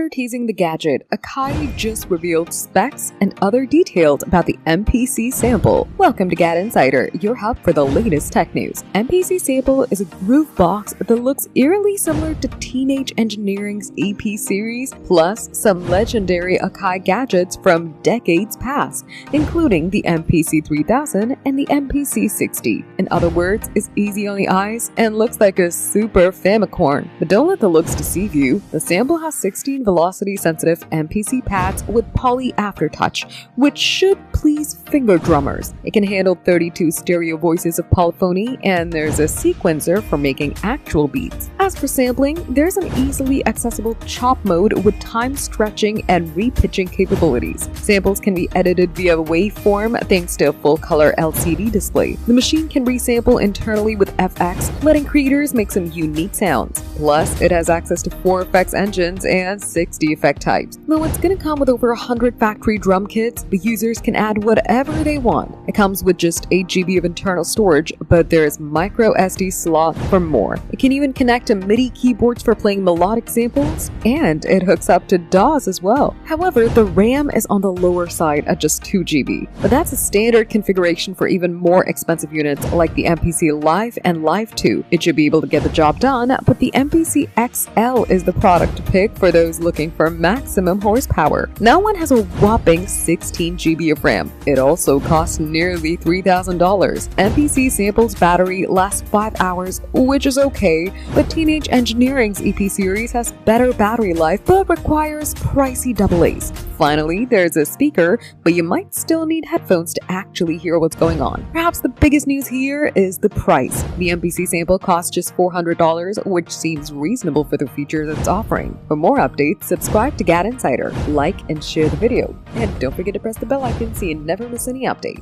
After teasing the gadget, Akai just revealed specs and other details about the MPC sample. Welcome to GadInsider, your hub for the latest tech news. MPC sample is a groovebox that looks eerily similar to Teenage Engineering's EP series, plus some legendary Akai gadgets from decades past, including the MPC 3000 and the MPC 60. In other words, it's easy on the eyes and looks like a super famicorn. But don't let the looks deceive you. The sample has 16 velocity-sensitive MPC pads with poly aftertouch, which should please finger drummers. It can handle 32 stereo voices of polyphony, and there's a sequencer for making actual beats. As for sampling, there's an easily accessible chop mode with time stretching and repitching capabilities. Samples can be edited via waveform thanks to a full-color LCD display. The machine can resample internally with FX, letting creators make some unique sounds. Plus, it has access to 4 effects engines and 60 effect types. Though it's gonna come with over 100 factory drum kits, the users can add whatever they want. It comes with just 8 GB of internal storage, but there's micro SD slot for more. It can even connect to MIDI keyboards for playing melodic samples, and it hooks up to DAWs as well. However, the RAM is on the lower side at just 2 GB, but that's a standard configuration for even more expensive units like the MPC Live and Live 2. It should be able to get the job done, but the MPC XL is the product to pick for those looking for maximum horsepower. Now one has a whopping 16 GB of RAM. It also costs nearly $3,000. MPC sample's battery lasts 5 hours, which is okay, but Teenage Engineering's EP series has better battery life but requires pricey AA's. Finally, there's a speaker, but you might still need headphones to actually hear what's going on. Perhaps the biggest news here is the price. The MPC sample costs just $400, which seems reasonable for the features it's offering. For more updates, subscribe to GadInsider, like and share the video, and don't forget to press the bell icon so you never miss any update.